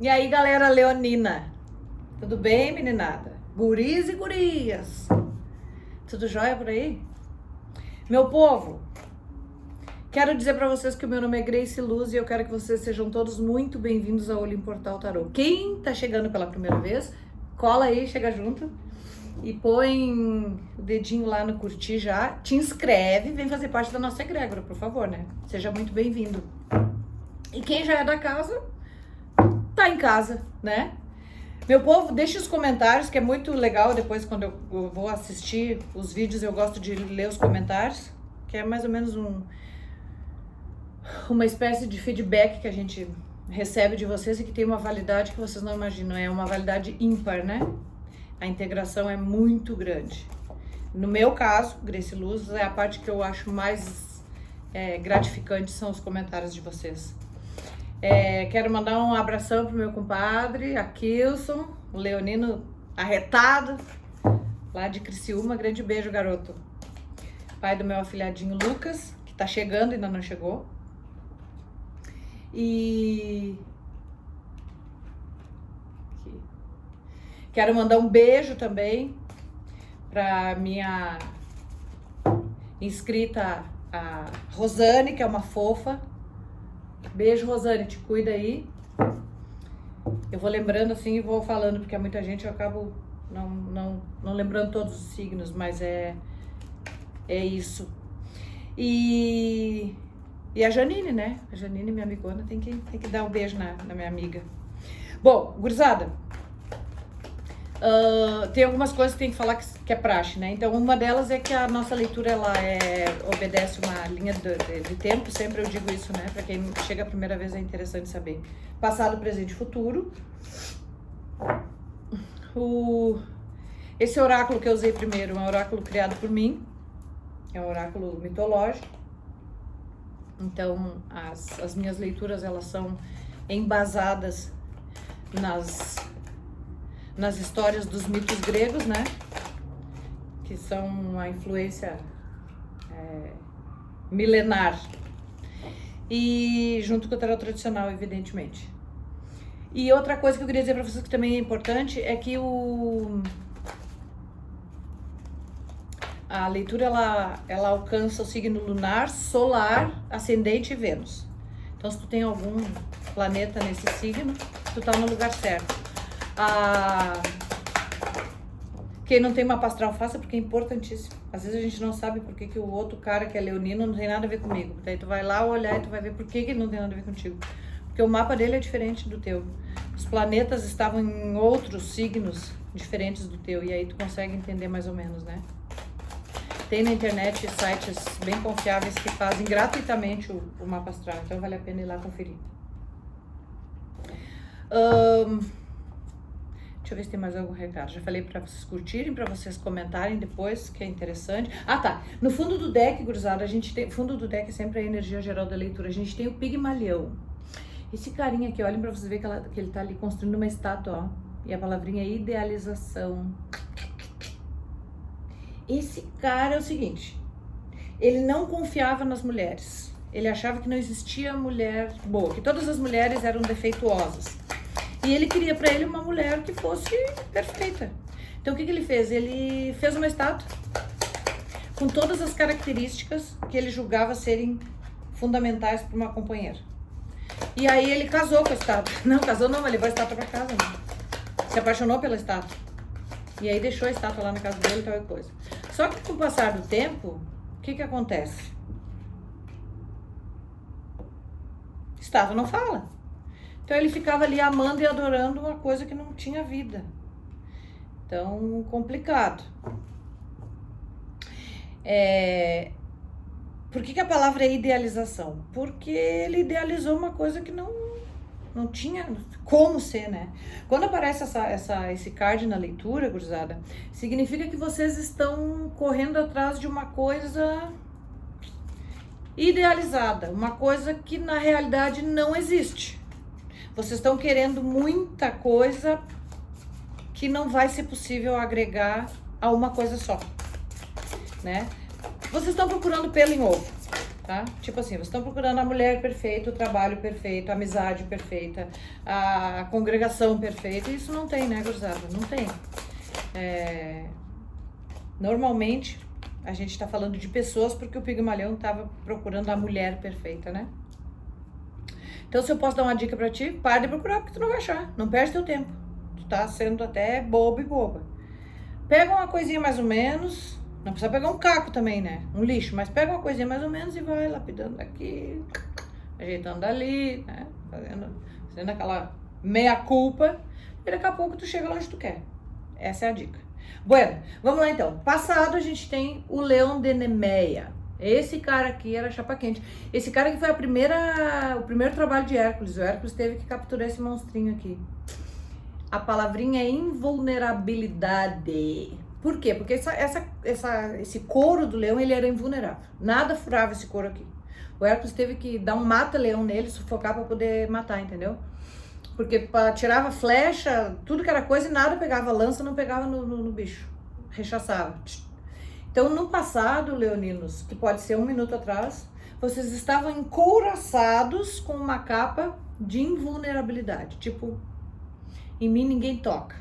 E aí, galera leonina, tudo bem, meninada? Guris e gurias, tudo jóia por aí? Meu povo, quero dizer pra vocês que o meu nome é Grace Luz e eu quero que vocês sejam todos muito bem-vindos ao Olho Portal Tarô. Quem tá chegando pela primeira vez, cola aí, chega junto e põe o dedinho lá no curtir já, te inscreve, vem fazer parte da nossa egrégora, por favor, né? Seja muito bem-vindo. E quem já é da casa, tá em casa, né? Meu povo, deixe os comentários, que é muito legal. Depois, quando eu vou assistir os vídeos, eu gosto de ler os comentários, que é mais ou menos uma espécie de feedback que a gente recebe de vocês e que tem uma validade que vocês não imaginam. É uma validade ímpar, né? A integração é muito grande. No meu caso, Grace Luz, é a parte que eu acho mais gratificante, são os comentários de vocês. Quero mandar um abração pro meu compadre, Akilson, o leonino arretado, lá de Criciúma. Grande beijo, garoto. Pai do meu afilhadinho Lucas, que tá chegando, ainda não chegou. E aqui. Quero mandar um beijo também pra minha inscrita, a Rosane, que é uma fofa. Beijo, Rosane, te cuida aí. Eu vou lembrando assim e vou falando, porque é muita gente, eu acabo não lembrando todos os signos, mas é isso. E a Janine, né? A Janine, minha amigona, tem que dar um beijo na minha amiga. Bom, gurizada, tem algumas coisas que tem que falar que é praxe, né? Então, uma delas é que a nossa leitura, ela obedece uma linha de tempo, sempre eu digo isso, né? Pra quem chega a primeira vez é interessante saber. Passado, presente e futuro. Esse oráculo que eu usei primeiro é um oráculo criado por mim, é um oráculo mitológico. Então, as minhas leituras, elas são embasadas nas histórias dos mitos gregos, né? Que são uma influência milenar. E junto com o tarot tradicional, evidentemente. E outra coisa que eu queria dizer para vocês que também é importante é que a leitura, ela alcança o signo lunar, solar, ascendente e Vênus. Então, se tu tem algum planeta nesse signo, tu tá no lugar certo. Quem não tem mapa astral, faça, porque é importantíssimo. Às vezes a gente não sabe por que o outro cara que é leonino não tem nada a ver comigo. Daí tu vai lá olhar e tu vai ver por que ele não tem nada a ver contigo. Porque o mapa dele é diferente do teu. Os planetas estavam em outros signos diferentes do teu. E aí tu consegue entender mais ou menos, né? Tem na internet sites bem confiáveis que fazem gratuitamente o mapa astral. Então vale a pena ir lá conferir. Deixa eu ver se tem mais algum recado. Já falei pra vocês curtirem, pra vocês comentarem depois, que é interessante. Ah, tá. No fundo do deck, gurizada, a gente tem... Fundo do deck é sempre a energia geral da leitura. A gente tem o Pigmalião. Esse carinha aqui, olhem pra vocês verem que ele tá ali construindo uma estátua, ó. E a palavrinha é idealização. Esse cara é o seguinte. Ele não confiava nas mulheres. Ele achava que não existia mulher boa. Que todas as mulheres eram defeituosas. E ele queria pra ele uma mulher que fosse perfeita. Então o que ele fez? Ele fez uma estátua com todas as características que ele julgava serem fundamentais para uma companheira. E aí ele casou com a estátua. Não, casou não, mas levou a estátua pra casa, né? Se apaixonou pela estátua. E aí deixou a estátua lá na casa dele e tal coisa. Só que com o passar do tempo, o que acontece? Estátua não fala. Então ele ficava ali amando e adorando uma coisa que não tinha vida. Então, complicado. Por que a palavra é idealização? Porque ele idealizou uma coisa que não tinha como ser, né? Quando aparece esse card na leitura, gurizada, significa que vocês estão correndo atrás de uma coisa idealizada, uma coisa que na realidade não existe. Vocês estão querendo muita coisa que não vai ser possível agregar a uma coisa só, né? Vocês estão procurando pelo em ovo. tá? Tipo assim, vocês estão procurando a mulher perfeita, o trabalho perfeito, a amizade perfeita, a congregação perfeita. Isso não tem, né, gurizada? Não tem. Normalmente, a gente tá falando de pessoas porque o Pigmalião tava procurando a mulher perfeita, né? Então, se eu posso dar uma dica pra ti, para de procurar porque tu não vai achar. Não perde teu tempo. Tu tá sendo até bobo e boba. Pega uma coisinha mais ou menos. Não precisa pegar um caco também, né? Um lixo. Mas pega uma coisinha mais ou menos e vai lapidando daqui, ajeitando dali, né? Fazendo aquela meia-culpa. E daqui a pouco tu chega lá onde tu quer. Essa é a dica. Bueno, vamos lá então. Passado a gente tem o Leão de Nemeia. Esse cara aqui era chapa quente. Esse cara que foi o primeiro trabalho de Hércules. O Hércules teve que capturar esse monstrinho aqui. A palavrinha é invulnerabilidade. Por quê? Porque esse couro do leão, ele era invulnerável. Nada furava esse couro aqui. O Hércules teve que dar um mata-leão nele, sufocar para poder matar, entendeu? Porque tirava flecha, tudo que era coisa e nada pegava lança, não pegava no bicho. Rechaçava. Então, no passado, leoninos, que pode ser 1 minuto atrás, vocês estavam encouraçados com uma capa de invulnerabilidade. Tipo, em mim ninguém toca.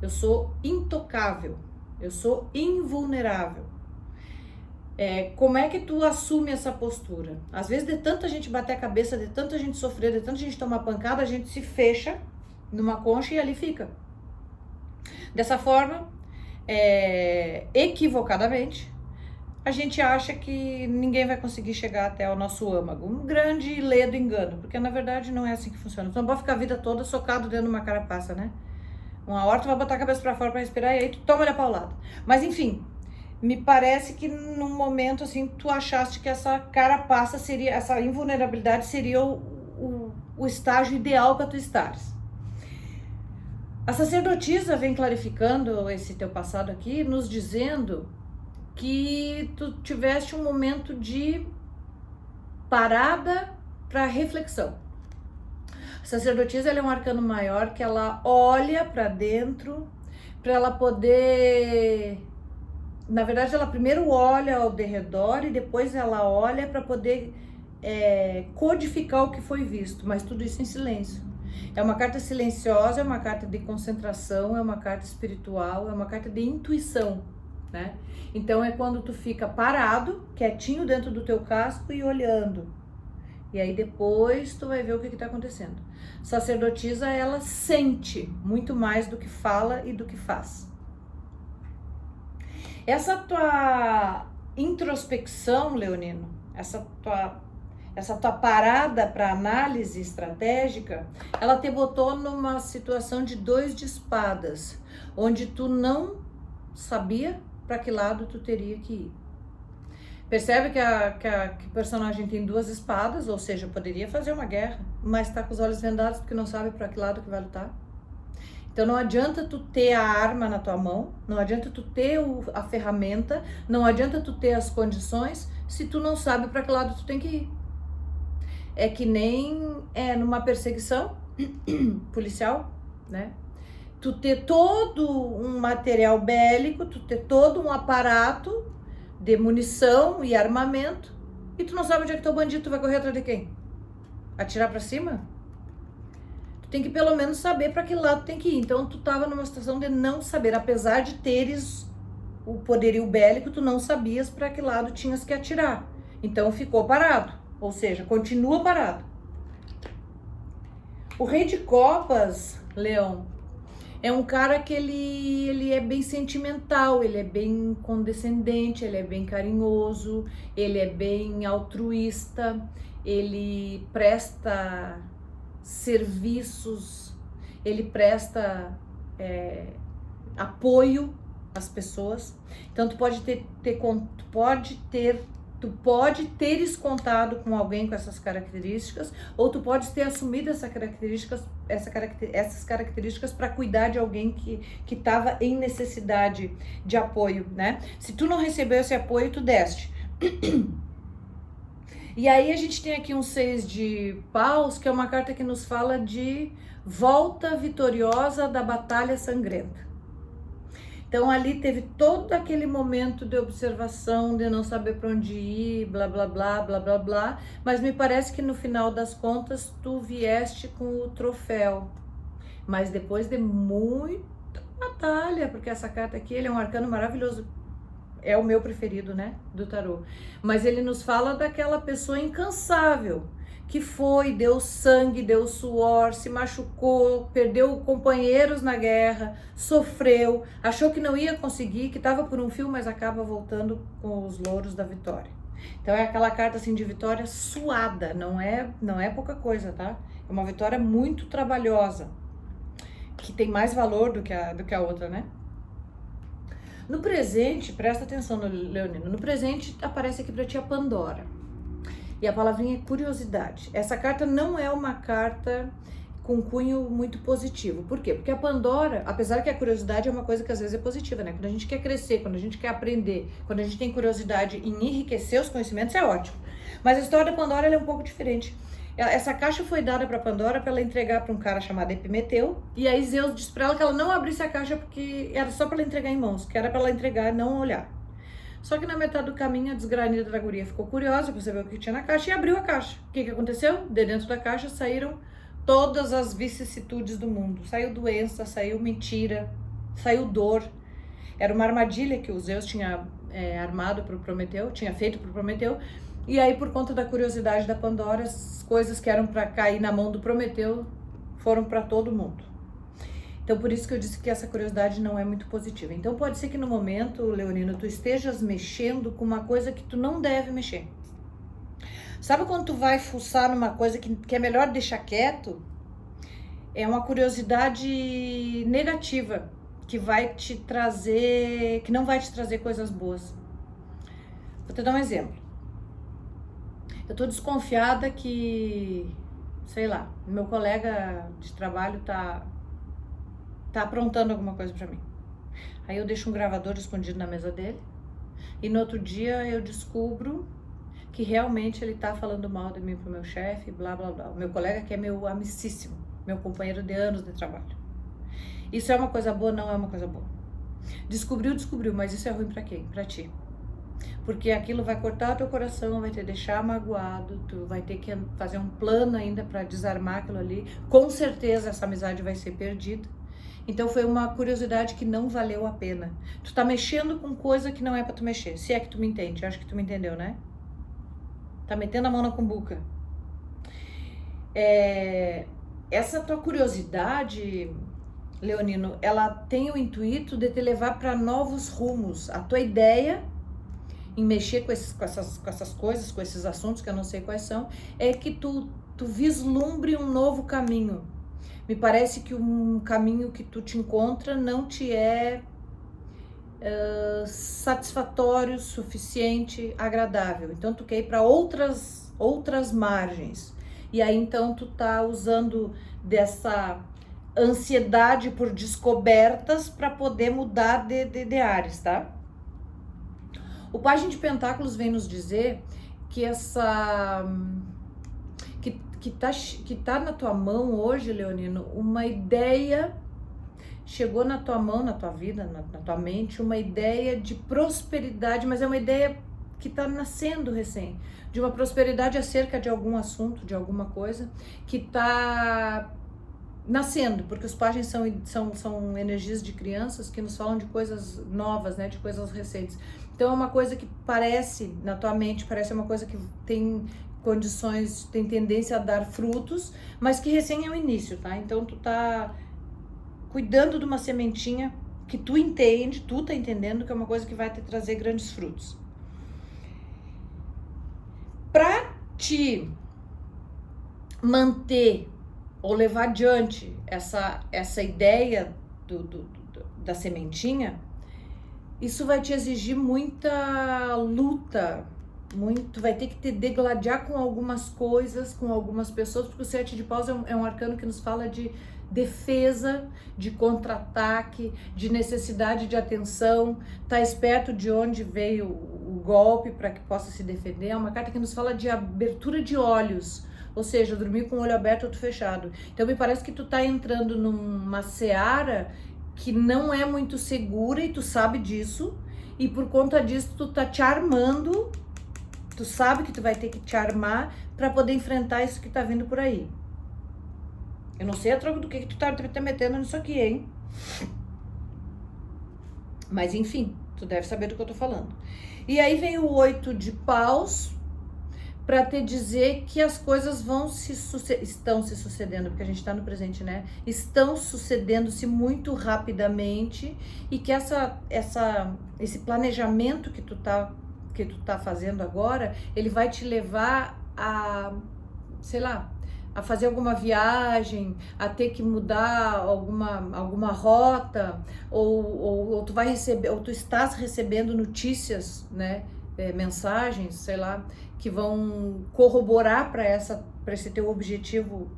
Eu sou intocável. Eu sou invulnerável. Como é que tu assume essa postura? Às vezes, de tanta gente bater a cabeça, de tanta gente sofrer, de tanta gente tomar pancada, a gente se fecha numa concha e ali fica. Dessa forma, equivocadamente, a gente acha que ninguém vai conseguir chegar até o nosso âmago. Um grande e ledo engano, porque na verdade não é assim que funciona. Tu não pode ficar a vida toda socado dentro de uma carapaça, né? Uma hora tu vai botar a cabeça pra fora pra respirar e aí tu toma-lhe a paulada. Mas enfim, me parece que num momento assim, tu achaste que essa carapaça seria, essa invulnerabilidade seria o estágio ideal para tu estares. A sacerdotisa vem clarificando esse teu passado aqui, nos dizendo que tu tiveste um momento de parada para reflexão. A sacerdotisa, ela é um arcano maior que ela olha para dentro, para ela poder... Na verdade, ela primeiro olha ao derredor e depois ela olha para poder codificar o que foi visto, mas tudo isso em silêncio. É uma carta silenciosa, é uma carta de concentração, é uma carta espiritual, é uma carta de intuição, né? Então é quando tu fica parado, quietinho dentro do teu casco e olhando. E aí depois tu vai ver o que está acontecendo. Sacerdotisa, ela sente muito mais do que fala e do que faz. Essa tua introspecção, leonino, essa tua parada para análise estratégica, ela te botou numa situação de 2 de espadas, onde tu não sabia para que lado tu teria que ir. Percebe que o personagem tem 2 espadas, ou seja, poderia fazer uma guerra, mas tá com os olhos vendados porque não sabe para que lado que vai lutar. Então não adianta tu ter a arma na tua mão, não adianta tu ter a ferramenta, não adianta tu ter as condições se tu não sabe para que lado tu tem que ir. É que nem numa perseguição policial, né? Tu ter todo um material bélico, tu ter todo um aparato de munição e armamento, e tu não sabe onde é que teu bandido, tu vai correr atrás de quem? Atirar pra cima? Tu tem que pelo menos saber pra que lado tem que ir. Então tu tava numa situação de não saber, apesar de teres o poderio bélico, tu não sabias pra que lado tinhas que atirar. Então ficou parado, ou seja, continua parado. O Rei de Copas, Leão, é um cara que ele é bem sentimental, ele é bem condescendente, ele é bem carinhoso, ele é bem altruísta, ele presta serviços, ele presta apoio às pessoas. Então tu pode teres contado com alguém com essas características, ou tu pode ter assumido essas características para cuidar de alguém que estava em necessidade de apoio, né? Se tu não recebeu esse apoio, tu deste. E aí a gente tem aqui um 6 de paus, que é uma carta que nos fala de volta vitoriosa da batalha sangrenta. Então ali teve todo aquele momento de observação, de não saber para onde ir, blá blá blá, blá blá blá, mas me parece que no final das contas tu vieste com o troféu, mas depois de muita batalha, porque essa carta aqui, ele é um arcano maravilhoso, é o meu preferido, né, do tarô, mas ele nos fala daquela pessoa incansável, que foi, deu sangue, deu suor, se machucou, perdeu companheiros na guerra, sofreu, achou que não ia conseguir, que estava por um fio, mas acaba voltando com os louros da vitória. Então é aquela carta assim de vitória suada, não é pouca coisa, tá? É uma vitória muito trabalhosa, que tem mais valor do que a outra, né? No presente, presta atenção, Leonino, no presente aparece aqui pra ti a Pandora. E a palavrinha é curiosidade. Essa carta não é uma carta com cunho muito positivo. Por quê? Porque a Pandora, apesar que a curiosidade é uma coisa que às vezes é positiva, né? Quando a gente quer crescer, quando a gente quer aprender, quando a gente tem curiosidade em enriquecer os conhecimentos, é ótimo. Mas a história da Pandora ela é um pouco diferente. Essa caixa foi dada para Pandora para ela entregar para um cara chamado Epimeteu. E aí Zeus disse para ela que ela não abrisse a caixa porque era só para ela entregar em mãos, que era para ela entregar e não olhar. Só que na metade do caminho a desgranida da guria ficou curiosa para saber o que tinha na caixa e abriu a caixa. O que aconteceu? De dentro da caixa saíram todas as vicissitudes do mundo. Saiu doença, saiu mentira, saiu dor. Era uma armadilha que o Zeus tinha armado para o Prometeu, tinha feito para o Prometeu. E aí, por conta da curiosidade da Pandora, as coisas que eram para cair na mão do Prometeu foram para todo mundo. Então, por isso que eu disse que essa curiosidade não é muito positiva. Então, pode ser que no momento, Leonino, tu estejas mexendo com uma coisa que tu não deve mexer. Sabe quando tu vai fuçar numa coisa que é melhor deixar quieto? É uma curiosidade negativa, que vai te trazer, que não vai te trazer coisas boas. Vou te dar um exemplo. Eu tô desconfiada que, sei lá, meu colega de trabalho tá aprontando alguma coisa pra mim. Aí eu deixo um gravador escondido na mesa dele e no outro dia eu descubro que realmente ele tá falando mal de mim pro meu chefe, blá blá blá. O meu colega que é meu amicíssimo, meu companheiro de anos de trabalho. Isso é uma coisa boa? Não é uma coisa boa. Descobriu, mas isso é ruim pra quem? Pra ti. Porque aquilo vai cortar o teu coração, vai te deixar magoado, tu vai ter que fazer um plano ainda pra desarmar aquilo ali. Com certeza essa amizade vai ser perdida. Então foi uma curiosidade que não valeu a pena. Tu tá mexendo com coisa que não é pra tu mexer. Se é que tu me entende, acho que tu me entendeu, né? Tá metendo a mão na cumbuca. Essa tua curiosidade, Leonino, ela tem o intuito de te levar para novos rumos. A tua ideia em mexer com essas coisas, com esses assuntos que eu não sei quais são, é que tu vislumbre um novo caminho. Me parece que um caminho que tu te encontra não te é satisfatório, suficiente, agradável. Então tu quer ir para outras margens. E aí então tu tá usando dessa ansiedade por descobertas para poder mudar de áreas, tá? O Pajem de Pentáculos vem nos dizer que que tá na tua mão hoje, Leonino, uma ideia, chegou na tua mão, na tua vida, na tua mente, uma ideia de prosperidade, mas é uma ideia que tá nascendo recém, de uma prosperidade acerca de algum assunto, de alguma coisa, que tá nascendo, porque os pagens são energias de crianças que nos falam de coisas novas, né, de coisas recentes. Então é uma coisa que parece, na tua mente, parece uma coisa que tem condições, tem tendência a dar frutos, mas que recém é o início, tá? Então tu tá cuidando de uma sementinha que tu tá entendendo que é uma coisa que vai te trazer grandes frutos. Pra te manter ou levar adiante essa ideia da sementinha, isso vai te exigir muita luta, vai ter que te degladiar com algumas coisas, com algumas pessoas, porque o 7 de paus é um arcano que nos fala de defesa, de contra-ataque, de necessidade de atenção, tá esperto de onde veio o golpe para que possa se defender. É uma carta que nos fala de abertura de olhos, ou seja, dormir com o olho aberto ou outro fechado. Então me parece que tu tá entrando numa seara que não é muito segura e tu sabe disso, e por conta disso tu tá te armando, tu sabe que tu vai ter que te armar para poder enfrentar isso que tá vindo por aí. Eu não sei a troca do que tu tá metendo nisso aqui, hein? Mas enfim, tu deve saber do que eu tô falando. E aí vem o 8 de paus para te dizer que as coisas estão se sucedendo, porque a gente tá no presente, né? Estão sucedendo-se muito rapidamente e que esse planejamento que tu tá fazendo agora, ele vai te levar a, sei lá, a fazer alguma viagem, a ter que mudar alguma rota, ou tu vai receber, ou tu estás recebendo notícias, né, mensagens, sei lá, que vão corroborar para esse teu objetivo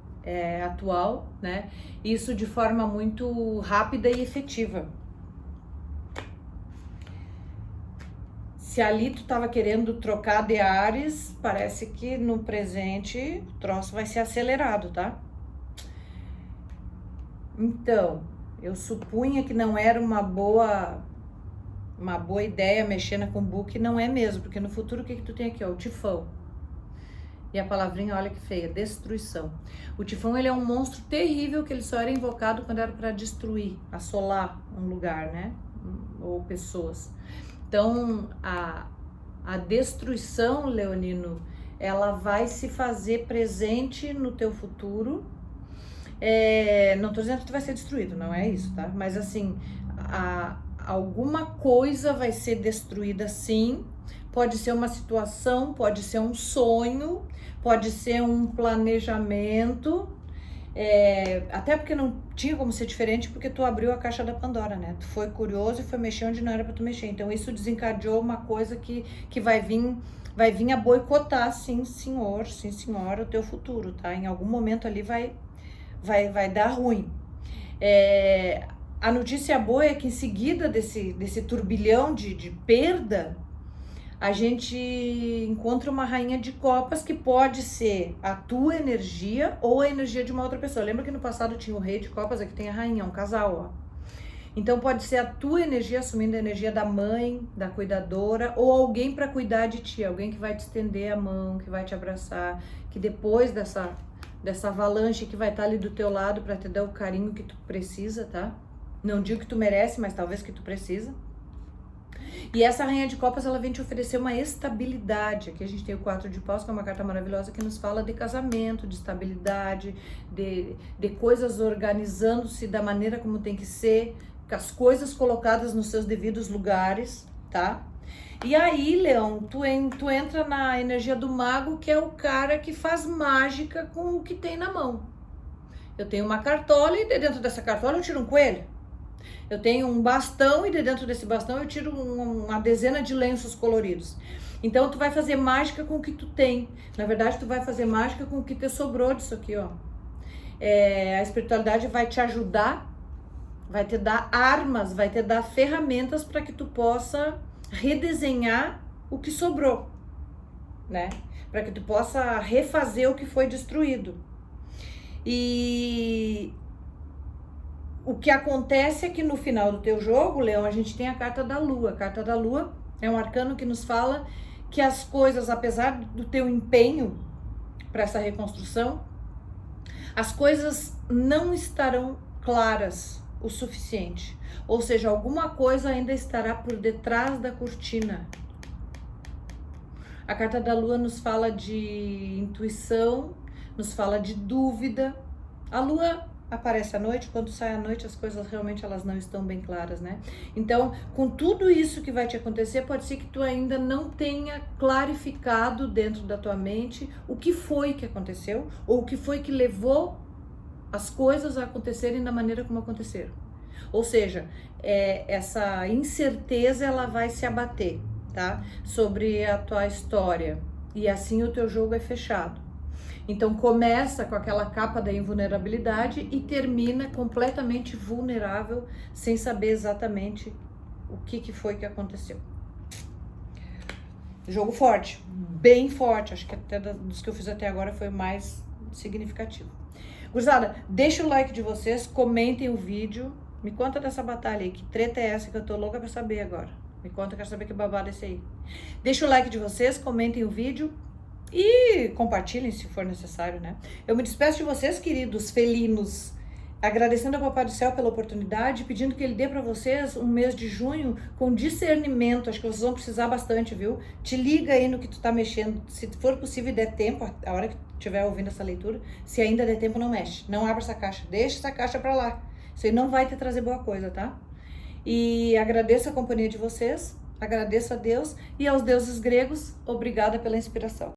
atual, né? Isso de forma muito rápida e efetiva. Se ali tu tava querendo trocar de ares, parece que no presente o troço vai ser acelerado, tá? Então, eu supunha que não era uma boa ideia mexer na Kumbuki, não é mesmo, porque no futuro o que tu tem aqui, ó, o tifão. E a palavrinha, olha que feia, destruição. O tifão, ele é um monstro terrível que ele só era invocado quando era para destruir, assolar um lugar, né? Ou pessoas. Então, a destruição, Leonino, ela vai se fazer presente no teu futuro. Não tô dizendo que tu vai ser destruído, não é isso, tá? Mas assim, alguma coisa vai ser destruída sim. Pode ser uma situação, pode ser um sonho, pode ser um planejamento. Até porque não tinha como ser diferente, porque tu abriu a caixa da Pandora, né? Tu foi curioso e foi mexer onde não era pra tu mexer. Então isso desencadeou uma coisa que vai vir a boicotar, sim senhor, sim senhora, o teu futuro, tá? Em algum momento ali vai dar ruim. A notícia boa é que em seguida desse turbilhão de perda, a gente encontra uma rainha de copas que pode ser a tua energia ou a energia de uma outra pessoa. Lembra que no passado tinha o rei de copas, aqui tem a rainha, um casal, ó. Então pode ser a tua energia assumindo a energia da mãe, da cuidadora, ou alguém para cuidar de ti, alguém que vai te estender a mão, que vai te abraçar, que depois dessa avalanche que vai estar ali do teu lado para te dar o carinho que tu precisa, tá? Não digo que tu merece, mas talvez que tu precisa. E essa rainha de copas, ela vem te oferecer uma estabilidade. Aqui a gente tem o 4 de paus, que é uma carta maravilhosa que nos fala de casamento, de estabilidade, de coisas organizando-se da maneira como tem que ser, com as coisas colocadas nos seus devidos lugares, tá? E aí, Leão, tu entra na energia do mago, que é o cara que faz mágica com o que tem na mão. Eu tenho uma cartola e de dentro dessa cartola eu tiro um coelho. Eu tenho um bastão e de dentro desse bastão eu tiro uma dezena de lenços coloridos. Então tu vai fazer mágica com o que tu tem. Na verdade, tu vai fazer mágica com o que te sobrou disso aqui, ó. A espiritualidade vai te ajudar, vai te dar armas, vai te dar ferramentas para que tu possa redesenhar o que sobrou, né? Para que tu possa refazer o que foi destruído. E o que acontece é que no final do teu jogo, Leão, a gente tem a carta da Lua. A carta da Lua é um arcano que nos fala que as coisas, apesar do teu empenho para essa reconstrução, as coisas não estarão claras o suficiente. Ou seja, alguma coisa ainda estará por detrás da cortina. A carta da Lua nos fala de intuição, nos fala de dúvida. A Lua aparece à noite, quando sai à noite as coisas realmente elas não estão bem claras, né? Então, com tudo isso que vai te acontecer, pode ser que tu ainda não tenha clarificado dentro da tua mente o que foi que aconteceu, ou o que foi que levou as coisas a acontecerem da maneira como aconteceram. Ou seja, essa incerteza ela vai se abater, tá? Sobre a tua história, e assim o teu jogo é fechado. Então começa com aquela capa da invulnerabilidade e termina completamente vulnerável, sem saber exatamente o que foi que aconteceu. Jogo forte, bem forte, acho que até dos que eu fiz até agora foi o mais significativo. Gurizada, deixa o like de vocês, comentem o vídeo, Me conta dessa batalha aí, que treta é essa que eu tô louca pra saber agora. Me conta, eu quero saber que babado é esse aí. Deixa o like de vocês, comentem o vídeo e compartilhem se for necessário, né? Eu me despeço de vocês, queridos felinos, agradecendo ao Papai do Céu pela oportunidade, pedindo que ele dê pra vocês um mês de junho com discernimento. Acho que vocês vão precisar bastante, viu? Te liga aí no que tu tá mexendo, se for possível e der tempo, a hora que estiver ouvindo essa leitura, se ainda der tempo, não mexe. Não abra essa caixa, deixa essa caixa pra lá. Isso aí não vai te trazer boa coisa, tá? E agradeço a companhia de vocês, agradeço a Deus e aos deuses gregos, obrigada pela inspiração.